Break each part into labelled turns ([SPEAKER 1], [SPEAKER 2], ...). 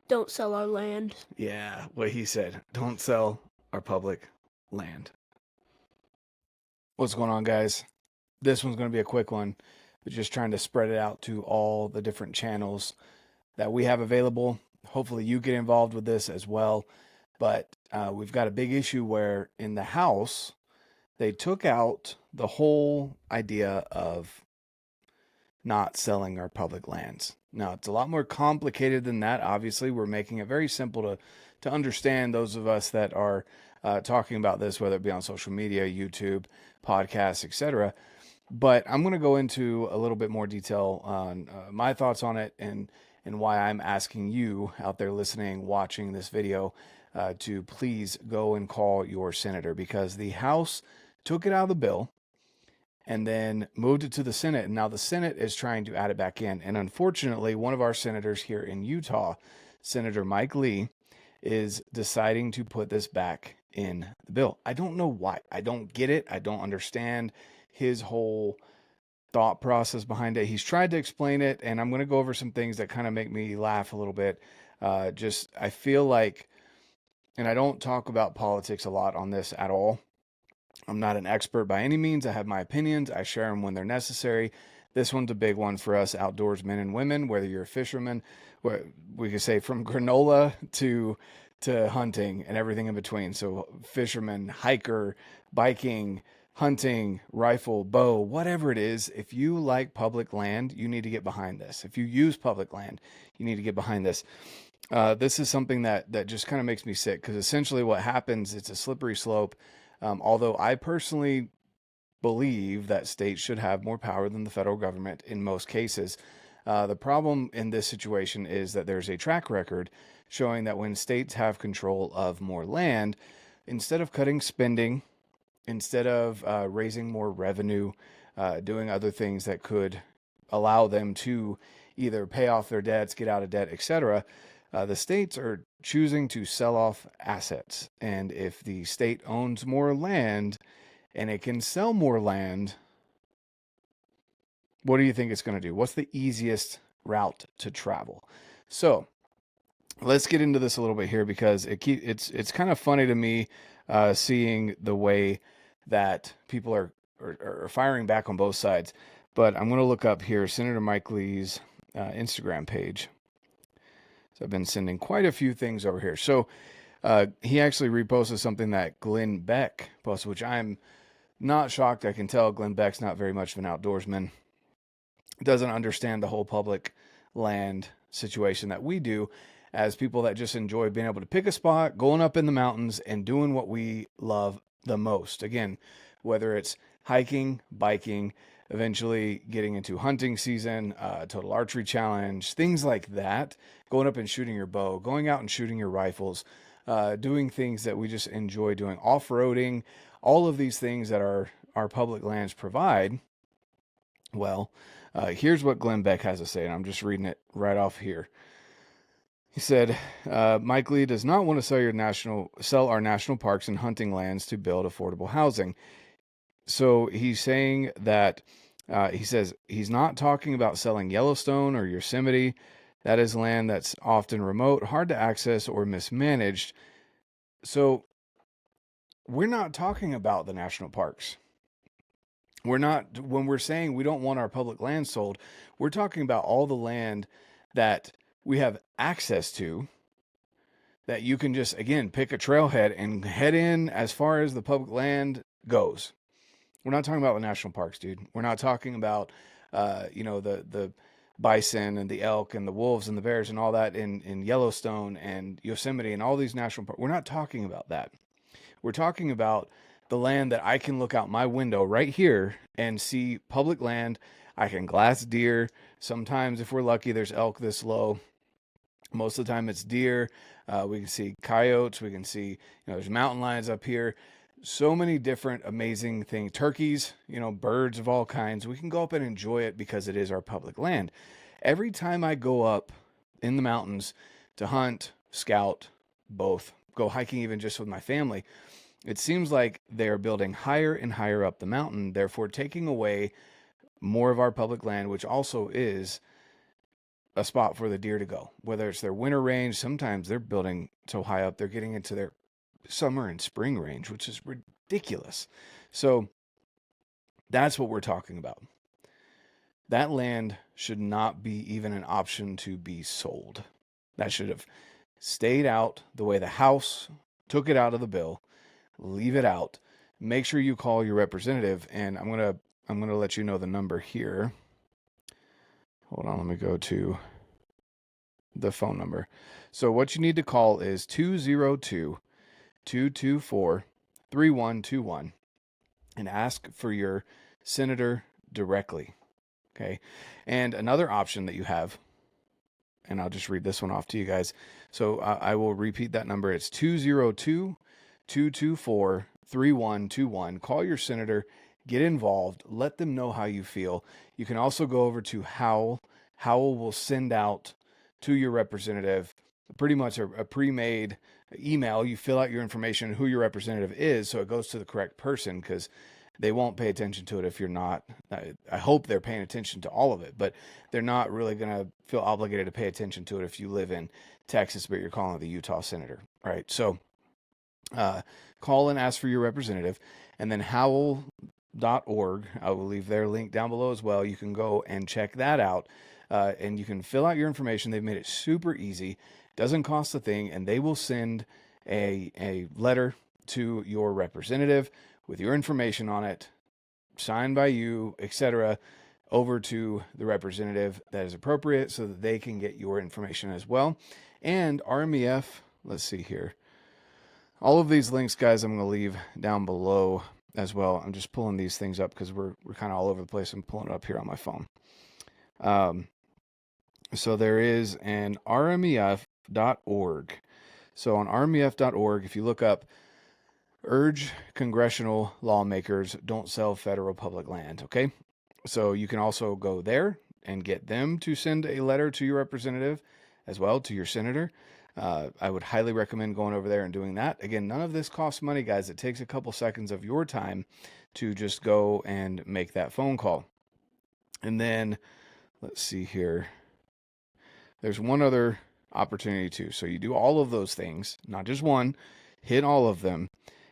[SPEAKER 1] Don't sell our land.
[SPEAKER 2] Yeah, what he said. Don't sell our public land. What's going on, guys? This one's going to be a quick one, but just trying to spread it out to all the different channels that we have available. Hopefully you get involved with this as well. But we've got a big issue where in the House, they took out the whole idea of not selling our public lands. Now, it's a lot more complicated than that. Obviously, we're making it very simple to understand, those of us that are talking about this, whether it be on social media, YouTube, podcasts, etc. But I'm going to go into a little bit more detail on my thoughts on it and why I'm asking you out there listening, watching this video, to please go and call your senator, because the House took it out of the bill and then moved it to the Senate. And now the Senate is trying to add it back in. And unfortunately, one of our senators here in Utah, Senator Mike Lee, is deciding to put this back in the bill. I don't know why. I don't get it. I don't understand his whole thought process behind it. He's tried to explain it, and I'm going to go over some things that kind of make me laugh a little bit. I feel like, and I don't talk about politics a lot on this at all. I'm not an expert by any means. I have my opinions. I share them when they're necessary. This one's a big one for us outdoors men and women, whether you're a fisherman, we could say from granola to hunting and everything in between. So fisherman, hiker, biking, hunting, rifle, bow, whatever it is, if you like public land, you need to get behind this. If you use public land, you need to get behind this. This is something that just kind of makes me sick, because essentially what happens, it's a slippery slope. Although I personally believe that states should have more power than the federal government in most cases. The problem in this situation is that there's a track record showing that when states have control of more land, instead of cutting spending, instead of raising more revenue, doing other things that could allow them to either pay off their debts, get out of debt, etc., the states are choosing to sell off assets. And if the state owns more land and it can sell more land, what do you think it's going to do? What's the easiest route to travel? So let's get into this a little bit here, because it's kind of funny to me seeing the way that people are firing back on both sides. But I'm going to look up here Senator Mike Lee's Instagram page. So I've been sending quite a few things over here. So he actually reposted something that Glenn Beck posted, which I'm not shocked. I can tell Glenn Beck's not very much of an outdoorsman. Doesn't understand the whole public land situation that we do, as people that just enjoy being able to pick a spot, going up in the mountains, and doing what we love the most. Again, whether it's hiking, biking, eventually getting into hunting season, total archery challenge, things like that, going up and shooting your bow, going out and shooting your rifles, doing things that we just enjoy doing, off-roading, all of these things that our public lands provide. Well, here's what Glenn Beck has to say, and I'm just reading it right off here. He said, Mike Lee does not want to sell our national parks and hunting lands to build affordable housing. So he's saying that, he says he's not talking about selling Yellowstone or Yosemite. That is land that's often remote, hard to access, or mismanaged. So we're not talking about the national parks. When we're saying we don't want our public land sold, we're talking about all the land that we have access to, that you can just, again, pick a trailhead and head in as far as the public land goes. We're not talking about the national parks, dude. We're not talking about, the bison and the elk and the wolves and the bears and all that in Yellowstone and Yosemite and all these national parks. We're not talking about that. We're talking about the land that I can look out my window right here and see public land. I can glass deer. Sometimes, if we're lucky, there's elk this low. Most of the time it's deer. We can see coyotes. We can see, there's mountain lions up here. So many different amazing things. Turkeys, birds of all kinds. We can go up and enjoy it because it is our public land. Every time I go up in the mountains to hunt, scout, both, go hiking even just with my family, it seems like they're building higher and higher up the mountain, therefore taking away more of our public land, which also is a spot for the deer to go, whether it's their winter range. Sometimes they're building so high up, they're getting into their summer and spring range, which is ridiculous. So that's what we're talking about. That land should not be even an option to be sold. That should have stayed out the way the House took it out of the bill. Leave it out. Make sure you call your representative, and I'm gonna let you know the number here. Hold on, let me go to the phone number. So what you need to call is 202-224-3121 and ask for your senator directly. Okay. And another option that you have, and I'll just read this one off to you guys. So I will repeat that number. It's 202-224-3121. Call your senator, get involved, let them know how you feel. You can also go over to HOWL. HOWL will send out to your representative pretty much a pre-made email. You fill out your information, who your representative is, so it goes to the correct person, because they won't pay attention to it if you're not. I hope they're paying attention to all of it, but they're not really going to feel obligated to pay attention to it if you live in Texas, but you're calling the Utah senator, right? So call and ask for your representative, and then howl.org. I will leave their link down below as well. You can go and check that out, and you can fill out your information. They've made it super easy. Doesn't cost a thing, and they will send a letter to your representative with your information on it, signed by you, etc., over to the representative that is appropriate, so that they can get your information as well. And RMEF, let's see here. All of these links, guys, I'm going to leave down below as well. I'm just pulling these things up because we're kind of all over the place. I'm pulling it up here on my phone. So there is an RMEF.org. So on RMEF.org, if you look up, urge congressional lawmakers don't sell federal public land, okay? So you can also go there and get them to send a letter to your representative as well, to your senator. I would highly recommend going over there and doing that. Again, none of this costs money, guys. It takes a couple seconds of your time to just go and make that phone call. And then, let's see here. There's one other opportunity too. So you do all of those things, not just one, hit all of them.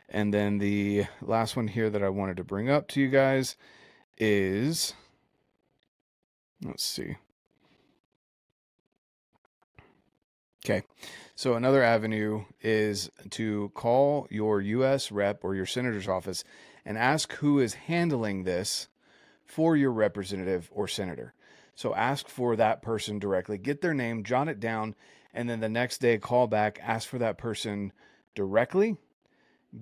[SPEAKER 2] And then the last one here that I wanted to bring up to you guys is, let's see. Okay, so another avenue is to call your U.S. rep or your senator's office and ask who is handling this for your representative or senator. So ask for that person directly, get their name, jot it down, and then the next day call back, ask for that person directly,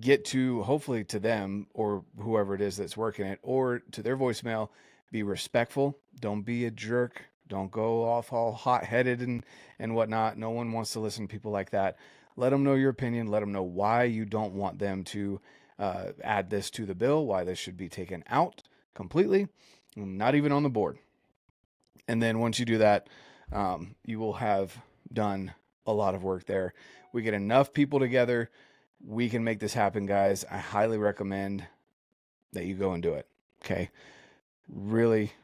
[SPEAKER 2] get to, hopefully to them or whoever it is that's working it, or to their voicemail. Be respectful. Don't be a jerk. Don't go off all hot-headed and whatnot. No one wants to listen to people like that. Let them know your opinion. Let them know why you don't want them to add this to the bill, why this should be taken out completely, not even on the board. And then once you do that, you will have done a lot of work there. We get enough people together, we can make this happen, guys. I highly recommend that you go and do it. Okay. Really,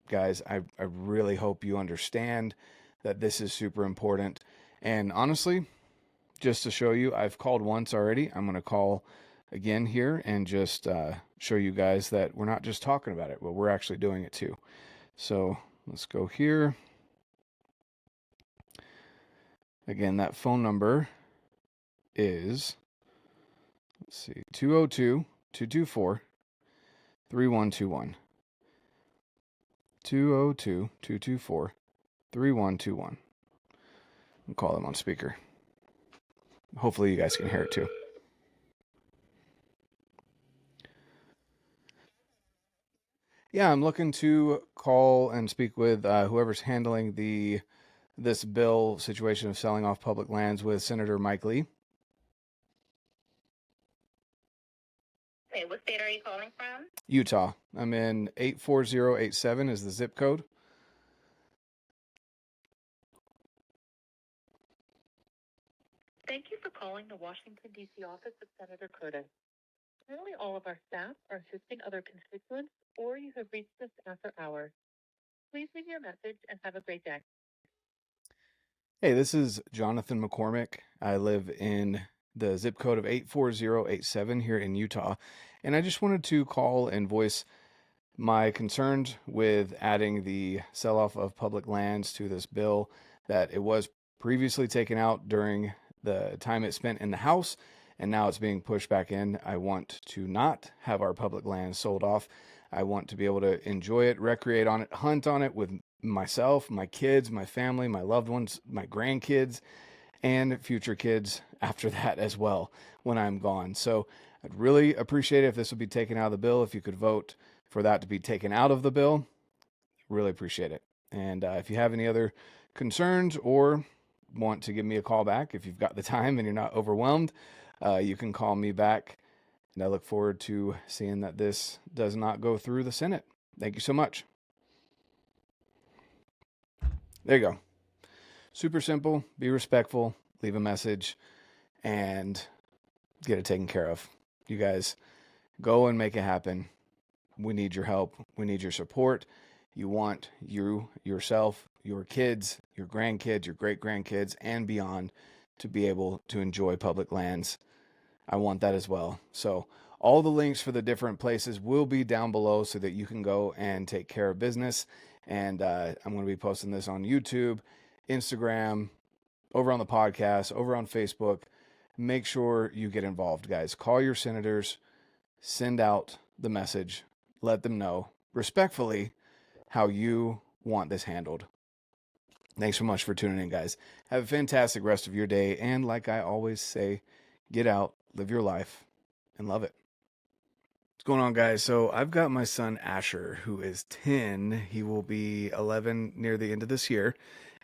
[SPEAKER 2] guys, I really hope you understand that this is super important. And honestly, just to show you, I've called once already. I'm going to call again here and just show you guys that we're not just talking about it, but we're actually doing it too. So let's go here. Again, that phone number is, let's see, 202-224-3121. 202-224-3121. I'll call them on speaker. Hopefully you guys can hear it too. Yeah, I'm looking to call and speak with whoever's handling this bill situation of selling off public lands with Senator Mike Lee.
[SPEAKER 1] Okay, what state are you calling from?
[SPEAKER 2] Utah. I'm in 84087 is the zip code.
[SPEAKER 1] Thank you for calling the Washington, D.C. office of Senator Curtis. Currently, all of our staff are assisting other constituents, or you have reached us after hours. Please leave your message and have a great day.
[SPEAKER 2] Hey, this is Jonathan McCormick. I live in the zip code of 84087 here in Utah. And I just wanted to call and voice my concerns with adding the sell off of public lands to this bill, that it was previously taken out during the time it spent in the House, and now it's being pushed back in. I want to not have our public lands sold off. I want to be able to enjoy it, recreate on it, hunt on it with myself, my kids, my family, my loved ones, my grandkids, and future kids after that as well when I'm gone. So I'd really appreciate it if this would be taken out of the bill. If you could vote for that to be taken out of the bill, really appreciate it. And if you have any other concerns or want to give me a call back, if you've got the time and you're not overwhelmed, you can call me back. And I look forward to seeing that this does not go through the Senate. Thank you so much. There you go. Super simple. Be respectful. Leave a message and get it taken care of. You guys go and make it happen. We need your help. We need your support. You want yourself, your kids, your grandkids, your great grandkids, and beyond to be able to enjoy public lands. I want that as well. So all the links for the different places will be down below so that you can go and take care of business. And I'm going to be posting this on YouTube, Instagram, over on the podcast, over on Facebook. Make sure you get involved, guys. Call your senators, send out the message, let them know respectfully how you want this handled. Thanks so much for tuning in, guys. Have a fantastic rest of your day. And like I always say, get out, live your life, and love it. What's going on, guys? So I've got my son Asher, who is 10. He will be 11 near the end of this year.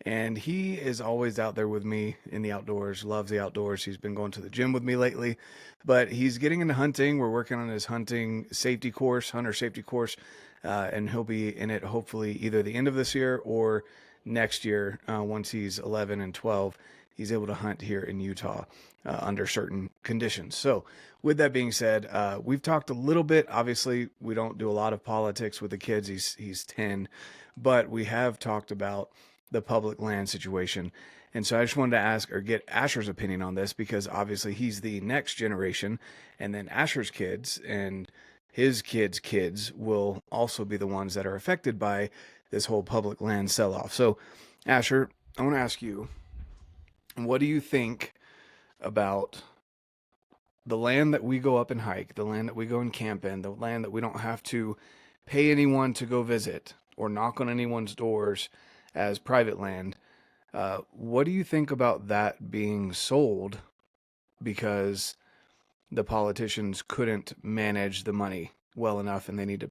[SPEAKER 2] And he is always out there with me in the outdoors, loves the outdoors. He's been going to the gym with me lately, but he's getting into hunting. We're working on his hunting safety course, hunter safety course, and he'll be in it hopefully either the end of this year or next year. Once he's 11 and 12, he's able to hunt here in Utah under certain conditions. So with that being said, we've talked a little bit. Obviously, we don't do a lot of politics with the kids. He's 10, but we have talked about the public land situation. And so I just wanted to ask or get Asher's opinion on this, because obviously he's the next generation, and then Asher's kids and his kids' will also be the ones that are affected by this whole public land sell-off. So Asher, I want to ask you, what do you think about the land that we go up and hike, the land that we go and camp in, the land that we don't have to pay anyone to go visit or knock on anyone's doors as private land? What do you think about that being sold because the politicians couldn't manage the money well enough and they need to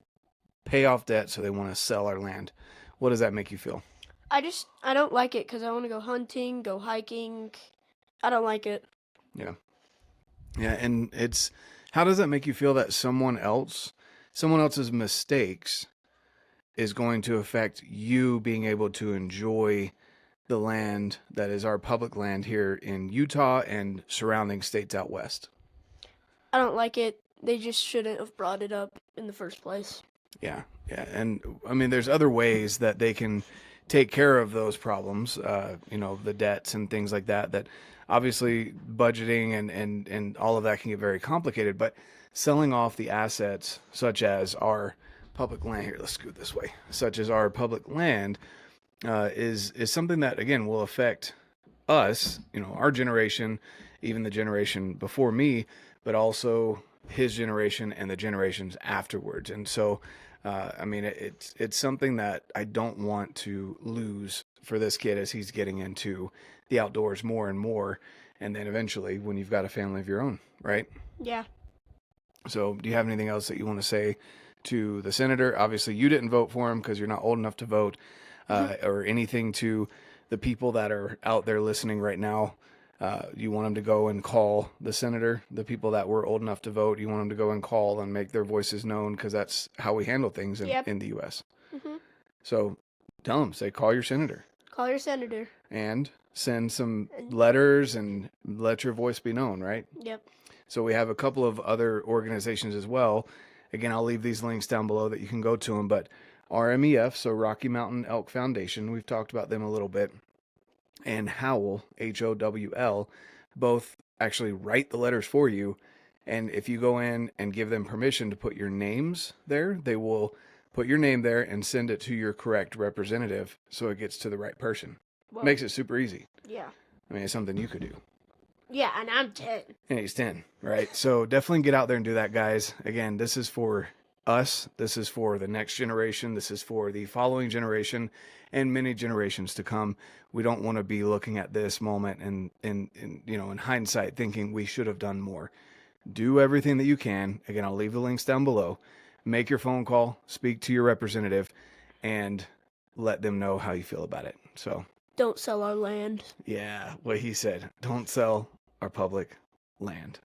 [SPEAKER 2] pay off debt, so they want to sell our land? What does that make you feel?
[SPEAKER 3] I don't like it because I want to go hunting, go hiking. I don't like it.
[SPEAKER 2] Yeah. And how does that make you feel that someone else's mistakes is going to affect you being able to enjoy the land that is our public land here in Utah and surrounding states out west?
[SPEAKER 3] I don't like it. They just shouldn't have brought it up in the first place.
[SPEAKER 2] Yeah. And I mean, there's other ways that they can take care of those problems, the debts and things like that, that obviously budgeting and all of that can get very complicated, but selling off the assets such as our public land here, let's scoot this way, such as our public land, is something that, again, will affect us, our generation, even the generation before me, but also his generation and the generations afterwards. And so, I mean, it's something that I don't want to lose for this kid as he's getting into the outdoors more and more. And then eventually when you've got a family of your own, right?
[SPEAKER 3] Yeah.
[SPEAKER 2] So do you have anything else that you want to say to the senator? Obviously you didn't vote for him because you're not old enough to vote, or anything to the people that are out there listening right now. You want them to go and call the senator, the people that were old enough to vote. You want them to go and call and make their voices known, because that's how we handle things in the U.S.
[SPEAKER 3] Mm-hmm.
[SPEAKER 2] So tell them, say, call your senator.
[SPEAKER 3] Call your senator.
[SPEAKER 2] And send some letters and let your voice be known, right?
[SPEAKER 3] Yep.
[SPEAKER 2] So we have a couple of other organizations as well. Again, I'll leave these links down below that you can go to them. But RMEF, so Rocky Mountain Elk Foundation, we've talked about them a little bit. and HOWL, HOWL, both actually write the letters for you. And if you go in and give them permission to put your names there, they will put your name there and send it to your correct representative so it gets to the right person.
[SPEAKER 3] Well,
[SPEAKER 2] Makes it super easy.
[SPEAKER 3] yeah.
[SPEAKER 2] I mean, it's something you could do.
[SPEAKER 3] Yeah, and I'm 10.
[SPEAKER 2] And he's 10, right? So definitely get out there and do that, guys. Again, this is for us. This is for the next generation. This is for the following generation and many generations to come. We don't want to be looking at this moment and in hindsight thinking we should have done more. Do everything that you can. Again, I'll leave the links down below. Make your phone call, speak to your representative, and let them know how you feel about it. So,
[SPEAKER 3] Don't sell our land.
[SPEAKER 2] yeah, what he said. Don't sell our public land.